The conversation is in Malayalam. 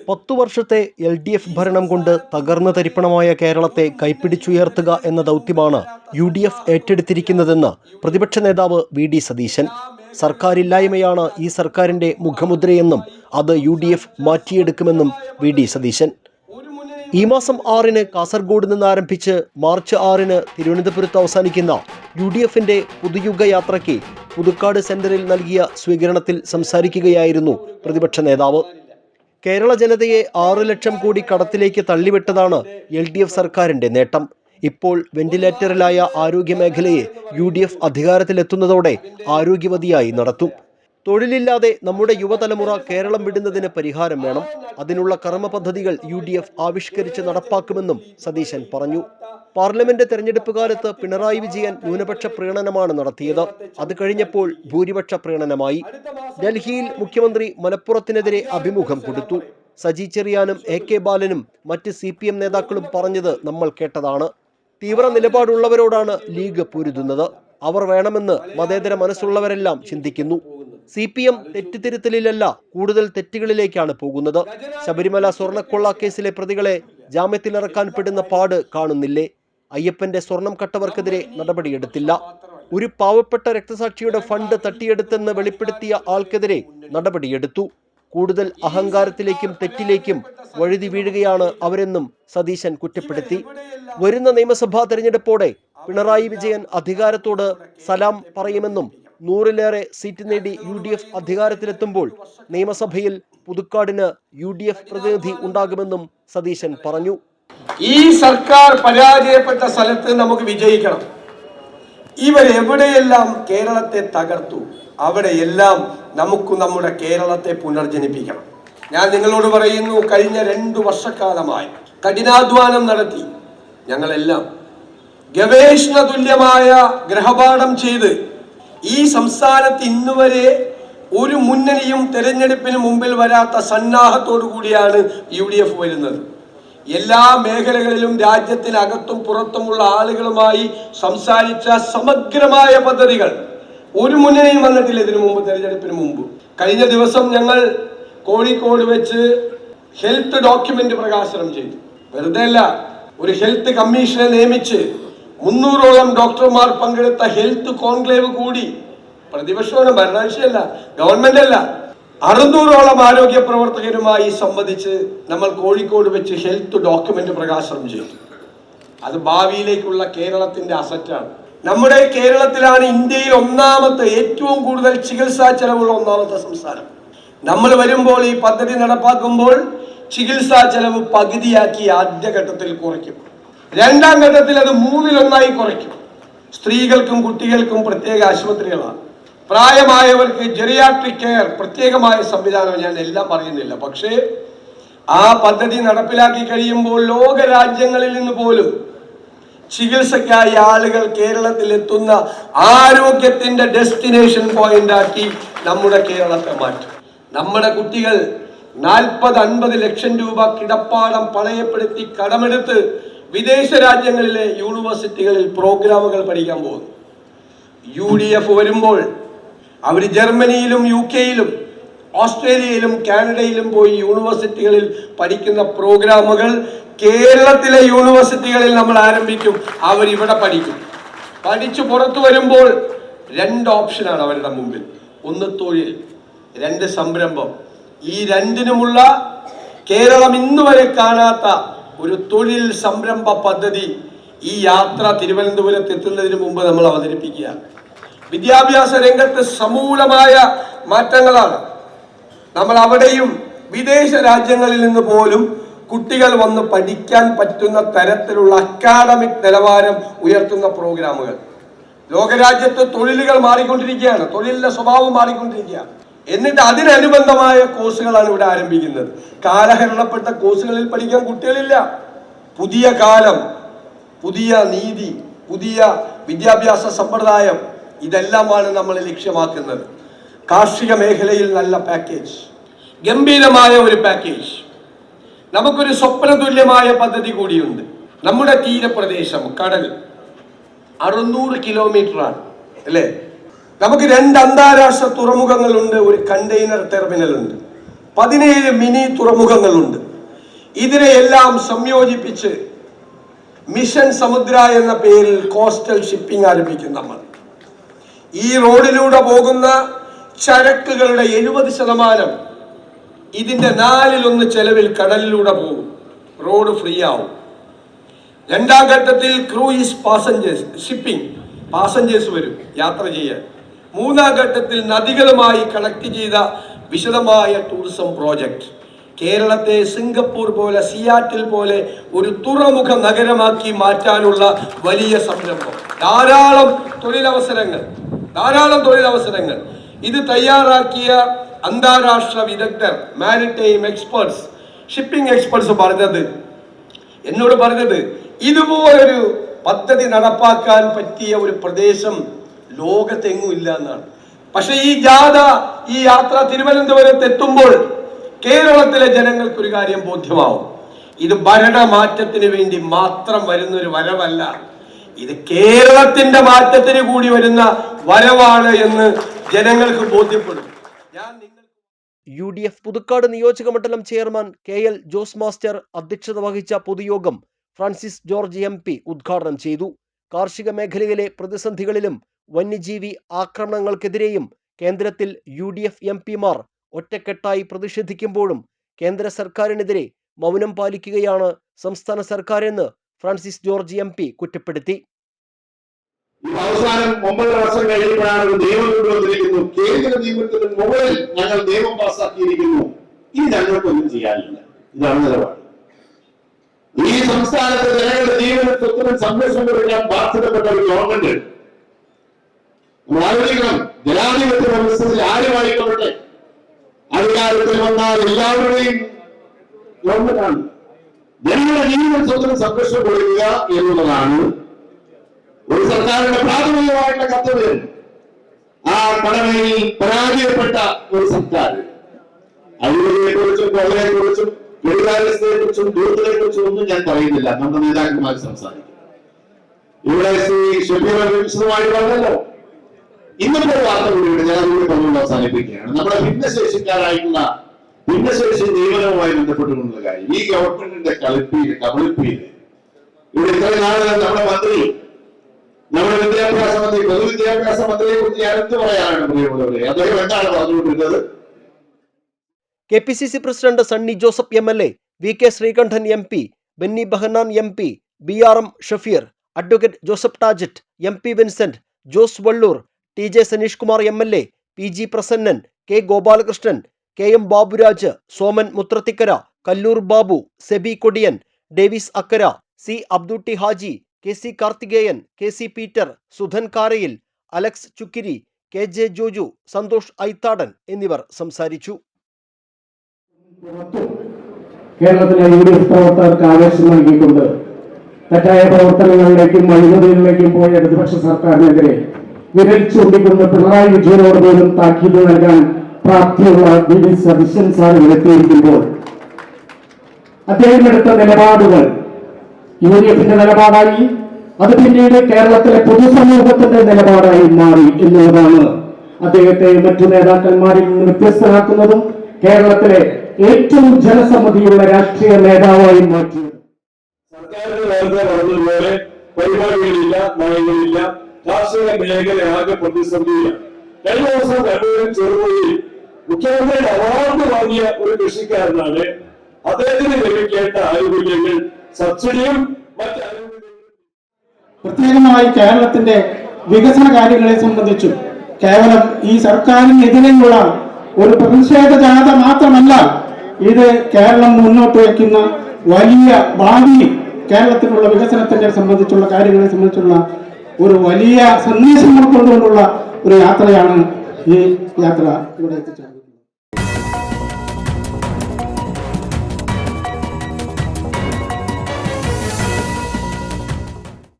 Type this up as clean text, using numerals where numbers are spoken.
10 വർഷത്തെ LDF ഭരണം കൊണ്ട് തകർന്നു തരിപ്പണമായ കേരളത്തെ കൈപ്പിടിച്ചുയർത്തുക എന്ന ദൗത്യമാണ് UDF ഏറ്റെടുത്തിരിക്കുന്നതെന്ന് പ്രതിപക്ഷ നേതാവ് VD സതീശൻ. സർക്കാരില്ലായ്മയാണ് ഈ സർക്കാരിന്റെ മുഖമുദ്രയെന്നും അത് UDF മാറ്റിയെടുക്കുമെന്നും VD സതീശൻ. ഈ മാസം 6-ന് കാസർഗോഡ് നിന്ന് ആരംഭിച്ച് മാർച്ച് 6-ന് തിരുവനന്തപുരത്ത് അവസാനിക്കുന്ന UDFന്റെ പുതുയുഗ യാത്രയ്ക്ക് പുതുക്കാട് സെന്ററിൽ നൽകിയ സ്വീകരണത്തിൽ സംസാരിക്കുകയായിരുന്നു പ്രതിപക്ഷ നേതാവ്. കേരള ജനതയെ 6 ലക്ഷം കോടി കടത്തിലേക്ക് തള്ളിവിട്ടതാണ് LDF സർക്കാരിന്റെ നേട്ടം. ഇപ്പോൾ വെന്റിലേറ്ററിലായ ആരോഗ്യ മേഖലയെ UDF അധികാരത്തിലെത്തുന്നതോടെ ആരോഗ്യവതിയായി നടത്തും. തൊഴിലില്ലാതെ നമ്മുടെ യുവതലമുറ കേരളം വിടുന്നതിന് പരിഹാരം വേണം. അതിനുള്ള കർമ്മ പദ്ധതികൾ UDF ആവിഷ്കരിച്ച് നടപ്പാക്കുമെന്നും സതീശൻ പറഞ്ഞു. പാർലമെന്റ് തെരഞ്ഞെടുപ്പ് കാലത്ത് പിണറായി വിജയൻ ന്യൂനപക്ഷ പ്രീണനമാണ് നടത്തിയത്. അത് കഴിഞ്ഞപ്പോൾ ഭൂരിപക്ഷ പ്രീണനമായി. ഡൽഹിയിൽ മുഖ്യമന്ത്രി മലപ്പുറത്തിനെതിരെ അഭിമുഖം കൊടുത്തു. സജി ചെറിയാനും AK ബാലനും മറ്റ് CPM നേതാക്കളും പറഞ്ഞത് നമ്മൾ കേട്ടതാണ്. തീവ്ര നിലപാടുള്ളവരോടാണ് ലീഗ് പൊരുതുന്നത്. അവർ വേണമെന്ന് മതേതര മനസ്സുള്ളവരെല്ലാം ചിന്തിക്കുന്നു. CPM തെറ്റിത്തിരുത്തലിലല്ല, കൂടുതൽ തെറ്റുകളിലേക്കാണ് പോകുന്നത്. ശബരിമല സ്വർണ്ണക്കൊള്ള കേസിലെ പ്രതികളെ ജാമ്യത്തിലിറക്കാൻ പെടുന്ന പാട് കാണുന്നില്ലേ? അയ്യപ്പന്റെ സ്വർണം കട്ടവർക്കെതിരെ നടപടിയെടുത്തില്ല. ഒരു പാവപ്പെട്ട രക്തസാക്ഷിയുടെ ഫണ്ട് തട്ടിയെടുത്തെന്ന് വെളിപ്പെടുത്തിയ ആൾക്കെതിരെ നടപടിയെടുത്തു. കൂടുതൽ അഹങ്കാരത്തിലേക്കും തെറ്റിലേക്കും വഴുതി വീഴുകയാണ് അവരെന്നും സതീശൻ കുറ്റപ്പെടുത്തി. വരുന്ന നിയമസഭാ തെരഞ്ഞെടുപ്പോടെ പിണറായി വിജയൻ അധികാരത്തോട് സലാം പറയുമെന്നും 100-ലേറെ സീറ്റ് നേടി UDF അധികാരത്തിലെത്തുമ്പോൾ നിയമസഭയിൽ പുതുക്കാടിന് UDF പ്രതിനിധി ഉണ്ടാകുമെന്നും സതീശൻ പറഞ്ഞു. ഈ സർക്കാർ പരാജയപ്പെട്ട സ്ഥലത്ത് നമുക്ക് വിജയിക്കണം. ഇവരെവിടെയെല്ലാം കേരളത്തെ തകർത്തു, അവിടെയെല്ലാം നമുക്ക് നമ്മുടെ കേരളത്തെ പുനർജനിപ്പിക്കണം. ഞാൻ നിങ്ങളോട് പറയുന്നു, കഴിഞ്ഞ 2 വർഷക്കാലമായി കഠിനാധ്വാനം നടത്തി ഞങ്ങളെല്ലാം ഗവേഷണ തുല്യമായ ഗ്രഹപാഠം ചെയ്ത് ഈ സംസ്ഥാനത്ത് ഇന്നുവരെ ഒരു മുന്നണിയും തെരഞ്ഞെടുപ്പിന് മുമ്പിൽ വരാത്ത സന്നാഹത്തോടു കൂടിയാണ് UDF വരുന്നത്. എല്ലാ മേഖലകളിലും രാജ്യത്തിനകത്തും പുറത്തുമുള്ള ആളുകളുമായി സംസാരിച്ച സമഗ്രമായ പദ്ധതികൾ ഒരു മുന്നണിയും വന്നിട്ടില്ല ഇതിനു മുമ്പ്, തെരഞ്ഞെടുപ്പിന് മുമ്പ്. കഴിഞ്ഞ ദിവസം ഞങ്ങൾ കോഴിക്കോട് വെച്ച് ഹെൽത്ത് ഡോക്യുമെന്റ് പ്രകാശനം ചെയ്തു. വെറുതെ അല്ല, ഒരു ഹെൽത്ത് കമ്മീഷനെ നിയമിച്ച് 300ഓളം ഡോക്ടർമാർ പങ്കെടുത്ത ഹെൽത്ത് കോൺക്ലേവ് കൂടി. പ്രതിപക്ഷമാണ്, ഭരണകക്ഷിയല്ല, ഗവൺമെന്റ് അല്ല. 600ഓളം ആരോഗ്യ പ്രവർത്തകരുമായി സംവദിച്ച് നമ്മൾ കോഴിക്കോട് വെച്ച് ഹെൽത്ത് ഡോക്യുമെന്റ് പ്രകാശനം ചെയ്തു. അത് ഭാവിയിലേക്കുള്ള കേരളത്തിന്റെ അസറ്റാണ്. നമ്മുടെ കേരളത്തിലാണ് ഇന്ത്യയിൽ ഏറ്റവും കൂടുതൽ ചികിത്സാ ചെലവുള്ള 1ാമത്തെ സംസ്ഥാനം. നമ്മൾ വരുമ്പോൾ ഈ പദ്ധതി നടപ്പാക്കുമ്പോൾ ചികിത്സാ ചെലവ് പകുതിയാക്കി ആദ്യഘട്ടത്തിൽ കുറയ്ക്കും. 2ാം ഘട്ടത്തിൽ അത് 3-1 കുറയ്ക്കും. സ്ത്രീകൾക്കും കുട്ടികൾക്കും പ്രത്യേക ആശുപത്രികളാണ്. പ്രായമായവർക്ക് ജെറിയാട്രിക് കെയർ പ്രത്യേകമായ സംവിധാനം. ഞാൻ എല്ലാം പറയുന്നില്ല, പക്ഷേ ആ പദ്ധതി നടപ്പിലാക്കി കഴിയുമ്പോൾ ലോക രാജ്യങ്ങളിൽ നിന്ന് പോലും ചികിത്സയ്ക്കായി ആളുകൾ കേരളത്തിൽ എത്തുന്ന ആരോഗ്യത്തിന്റെ ഡെസ്റ്റിനേഷൻ പോയിന്റ് ആക്കി നമ്മുടെ കേരളത്തെ മാറ്റും. നമ്മുടെ കുട്ടികൾ 40-50 ലക്ഷം രൂപ കിടപ്പാടം പണയപ്പെടുത്തി കടമെടുത്ത് വിദേശ രാജ്യങ്ങളിലെ യൂണിവേഴ്സിറ്റികളിൽ പ്രോഗ്രാമുകൾ പഠിക്കാൻ പോകുന്നു. UDF വരുമ്പോൾ അവർ ജർമ്മനിയിലും UK-യിലും ഓസ്ട്രേലിയയിലും കാനഡയിലും പോയി യൂണിവേഴ്സിറ്റികളിൽ പഠിക്കുന്ന പ്രോഗ്രാമുകൾ കേരളത്തിലെ യൂണിവേഴ്സിറ്റികളിൽ നമ്മൾ ആരംഭിക്കും. അവരിവിടെ പഠിക്കും. പഠിച്ചു പുറത്തു വരുമ്പോൾ 2 ഓപ്ഷനാണ് അവരുടെ മുമ്പിൽ. 1 തൊഴിൽ, 2 സംരംഭം. ഈ 2-നുമുള്ള കേരളം ഇന്നുവരെ കാണാത്ത ഒരു തൊഴിൽ സംരംഭ പദ്ധതി ഈ യാത്ര തിരുവനന്തപുരത്ത് എത്തുന്നതിന് മുമ്പ് നമ്മൾ അവതരിപ്പിക്കുക. വിദ്യാഭ്യാസ രംഗത്ത് സമൂലമായ മാറ്റങ്ങളാണ്. നമ്മൾ അവിടെയും വിദേശ രാജ്യങ്ങളിൽ നിന്ന് പോലും കുട്ടികൾ വന്ന് പഠിക്കാൻ പറ്റുന്ന തരത്തിലുള്ള അക്കാഡമിക് നിലവാരം ഉയർത്തുന്ന പ്രോഗ്രാമുകൾ. ലോകരാജ്യത്ത് തൊഴിലുകൾ മാറിക്കൊണ്ടിരിക്കുകയാണ്, തൊഴിലിന്റെ സ്വഭാവം മാറിക്കൊണ്ടിരിക്കുകയാണ്. എന്നിട്ട് അതിനനുബന്ധമായ കോഴ്സുകളാണ് ഇവിടെ ആരംഭിക്കുന്നത്. കാലഹരണപ്പെട്ട കോഴ്സുകളിൽ പഠിക്കാൻ കുട്ടികളില്ല. പുതിയ കാലം, പുതിയ നീതി, പുതിയ വിദ്യാഭ്യാസ സമ്പ്രദായം, ഇതെല്ലാമാണ് നമ്മൾ ലക്ഷ്യമാക്കുന്നത്. കാർഷിക മേഖലയിൽ നല്ല പാക്കേജ്, ഗംഭീരമായ ഒരു പാക്കേജ്. നമുക്കൊരു സ്വപ്നതുല്യമായ പദ്ധതി കൂടിയുണ്ട്. നമ്മുടെ തീരപ്രദേശം, കടൽ 600 കിലോമീറ്ററാണ് അല്ലേ? നമുക്ക് 2 അന്താരാഷ്ട്ര തുറമുഖങ്ങളുണ്ട്, ഒരു കണ്ടെയ്നർ ടെർമിനൽ ഉണ്ട്. 17 മിനി തുറമുഖങ്ങളുണ്ട്. ഇതിനെയെല്ലാം സംയോജിപ്പിച്ച് മിഷൻ സമുദ്ര എന്ന പേരിൽ കോസ്റ്റൽ ഷിപ്പിംഗ് ആരംഭിക്കും നമ്മൾ. ഈ റോഡിലൂടെ പോകുന്ന ചരക്കുകളുടെ 70% ഇതിന്റെ 4/1 ചെലവിൽ കടലിലൂടെ പോകും. റോഡ് ഫ്രീ ആവും. രണ്ടാം ഘട്ടത്തിൽ ക്രൂയിസ് ഷിപ്പിംഗ് പാസഞ്ചേഴ്സ് വരും യാത്ര ചെയ്യാൻ. മൂന്നാം ഘട്ടത്തിൽ നദികളുമായി കണക്ട് ചെയ്ത വിശദമായ ടൂറിസം പ്രോജക്റ്റ്. കേരളത്തെ സിംഗപ്പൂർ പോലെ, സിയാറ്റിൽ പോലെ ഒരു തുറമുഖ നഗരമാക്കി മാറ്റാനുള്ള വലിയ സംരംഭം. ധാരാളം തൊഴിലവസരങ്ങൾ. ഇത് തയ്യാറാക്കിയ അന്താരാഷ്ട്ര വിദഗ്ധർ, മാരിടൈം എക്സ്പേർട്സ്, ഷിപ്പിംഗ് എക്സ്പേർട്സ് എന്നോട് പറഞ്ഞത് ഇതുപോലൊരു പദ്ധതി നടപ്പാക്കാൻ പറ്റിയ ഒരു പ്രദേശം ലോകത്തെങ്ങും ഇല്ല എന്നാണ്. പക്ഷെ ഈ യാത്ര തിരുവനന്തപുരത്ത് എത്തുമ്പോൾ കേരളത്തിലെ ജനങ്ങൾക്ക് ഒരു കാര്യം ബോധ്യമാവും. ഇത് ഭരണമാറ്റത്തിന് വേണ്ടി മാത്രം വരുന്ന ഒരു വരവല്ല, ഇത് കേരളത്തിന്റെ മാറ്റത്തിന് കൂടി വരുന്ന വരവാണ് എന്ന് ജനങ്ങൾക്ക് ബോധ്യപ്പെടും. UDF പുതുക്കാട് നിയോജക മണ്ഡലം ചെയർമാൻ KL ജോസ് മാസ്റ്റർ അധ്യക്ഷത വഹിച്ച പൊതുയോഗം ഫ്രാൻസിസ് ജോർജ് MP ഉദ്ഘാടനം ചെയ്തു. കാർഷിക മേഖലയിലെ പ്രതിസന്ധികളിലും വന്യജീവി ആക്രമണങ്ങൾക്കെതിരെയും കേന്ദ്രത്തിൽ UDF MP മാർ ഒറ്റക്കെട്ടായി പ്രതിഷേധിക്കുമ്പോഴും കേന്ദ്ര സർക്കാരിനെതിരെ മൗനം പാലിക്കുകയാണ് സംസ്ഥാന സർക്കാരെന്ന് ഫ്രാൻസിസ് ജോർജ് MP കുറ്റപ്പെടുത്തി. അവസാനം 9 വർഷം കഴിയുമ്പോഴാണ് ഒരു നിയമം കൊണ്ടുവന്നിരിക്കുന്നു. കേന്ദ്ര നിയമത്തിന് മുകളിൽ ഞങ്ങൾ നിയമം പാസാക്കിയിരിക്കുന്നു. ഇത് ഞങ്ങൾക്കൊന്നും ചെയ്യാനില്ല. ഇതാണ് നിലപാട്. ഈ സംസ്ഥാനത്തെ ജനങ്ങളുടെ ജീവനും സ്വത്തിനും സംരക്ഷണം കൊടുക്കാൻ ബാധ്യതപ്പെട്ട ഒരു ഗവൺമെന്റ്. നമ്മൾ ആലോചിക്കണം, ജനാധിപത്യ വ്യവസ്ഥയിൽ ആരുമായിക്കൊള്ളട്ടെ അധികാരത്തിൽ വന്നാൽ എല്ലാവരുടെയും ഗവൺമെന്റാണ്. ജനങ്ങളുടെ ജീവനും സ്വത്തിനും സംരക്ഷണം കൊടുക്കുക എന്നുള്ളതാണ് ഒരു സർക്കാരിന്റെ പ്രാഥമികമായിട്ടുള്ള കർത്തവ്യം. ആ കടമയിൽ പരാജയപ്പെട്ട ഒരു സർക്കാർ അഴിമതിയെ കുറിച്ചും കൊള്ളയെ കുറിച്ചും വെടികാര്യസ്ഥയെ കുറിച്ചും ദൂരത്തിനെ കുറിച്ചും ഒന്നും ഞാൻ പറയുന്നില്ല. നമ്മുടെ നേതാക്കന്മാർ സംസാരിക്കും. ഇവിടെ ശ്രീ ഷബീർ വിശദമായി പറഞ്ഞല്ലോ. ഇന്നത്തെ വാർത്ത കൂടിയുണ്ട്, ഞാൻ അതുകൂടി പറഞ്ഞുകൊണ്ട് അവസാനിപ്പിക്കുകയാണ്. നമ്മുടെ ഭിന്നശേഷി നിയമനവുമായി ബന്ധപ്പെട്ടുകൊണ്ടുള്ള കാര്യം, ഈ ഗവൺമെന്റിന്റെ കബളിപ്പീര് ഇവിടെ ഇത്രയും നാളെ നമ്മുടെ മന്ത്രി, നമ്മുടെ വിദ്യാഭ്യാസ മന്ത്രി, പൊതുവിദ്യാഭ്യാസ മന്ത്രിയെ കുറിച്ച് ഞാൻ എന്ത് പറയാനാണ് പ്രിയമുള്ളവരെ? അദ്ദേഹം എന്താണ് പറഞ്ഞുകൊണ്ടിരുന്നത്? KPCC president Sunny Joseph MLA, VK Sreekandan MP, Benny Behanan MP, BRM Shafeer, advocate Joseph Tajet, MP Vincent, Jose Vallur, TJ Saneesh Kumar MLA, PG Prasannan, K Gopalakrishnan, KM Baburaj, Soman Muthrathikkara, Kallur Babu, Sebi Kodiyan, Davis Akkara, C Abdutty Haji, KC Karthikeyan, KC Peter, Sudhan Karayil, Alex Chukkiri, KJ Joju, Santhosh Aithadan എന്നിവർ സംസാരിച്ചു. കേരളത്തിലെ UDF പ്രവർത്തകർക്ക് ആവേശം നൽകിക്കൊണ്ട് തെറ്റായ പ്രവർത്തനങ്ങളിലേക്കും അഴിമതികളിലേക്കും പോയ ഇടതുപക്ഷ സർക്കാരിനെതിരെ വിരൽ ചൂണ്ടിക്കൊണ്ട് പിണറായി വിജയനോട് പോലും താക്കീത് നൽകാൻ പ്രാപ്തിയുള്ള VD സതീശൻ സാർ എത്തിയിരിക്കുമ്പോൾ അദ്ദേഹം എടുത്ത നിലപാടുകൾ UDFന്റെ നിലപാടായി, അത് പിന്നീട് കേരളത്തിലെ പൊതുസമൂഹത്തിന്റെ നിലപാടായി മാറി എന്നുള്ളതാണ് അദ്ദേഹത്തെ മറ്റു നേതാക്കന്മാരിൽ നിന്ന് വ്യത്യസ്തനാക്കുന്നതും കേരളത്തിലെ ഏറ്റവും ജനസമ്മതിയുള്ള രാഷ്ട്രീയ നേതാവായി മാറ്റിയത്. സർക്കാരിന് നേരത്തെ പറഞ്ഞതുപോലെ പരിപാടികളില്ല, നയങ്ങളില്ല, കാർഷിക മേഖല ആകെ പ്രതിസന്ധിയില്ല. കഴിഞ്ഞ ദിവസം കണ്ണൂരിൽ ചെറുപുഴയിൽ മുഖ്യമന്ത്രിയുടെ അവാർഡ് വാങ്ങിയ ഒരു കൃഷിക്കാരനാണ്. അദ്ദേഹത്തിന് ലഭിക്കേണ്ട ആനുകൂല്യങ്ങൾ, സബ്സിഡിയും മറ്റ് ആനുകൂല്യങ്ങളും പ്രത്യേകമായി കേരളത്തിന്റെ വികസന കാര്യങ്ങളെ സംബന്ധിച്ചും കേവലം ഈ സർക്കാരിനെതിരെയുള്ള ഒരു പ്രതിഷേധ ജാഥ മാത്രമല്ല, ഇത് കേരളം മുന്നോട്ട് വയ്ക്കുന്ന വലിയ ഭാവി കേരളത്തിനുള്ള വികസനത്തിന്റെ സംബന്ധിച്ചുള്ള കാര്യങ്ങളെ സംബന്ധിച്ചുള്ള ഒരു വലിയ സന്ദേശങ്ങൾ കൊണ്ടുകൊണ്ടുള്ള ഒരു യാത്രയാണ് ഈ യാത്ര ഇവിടെ എത്തിച്ചത്.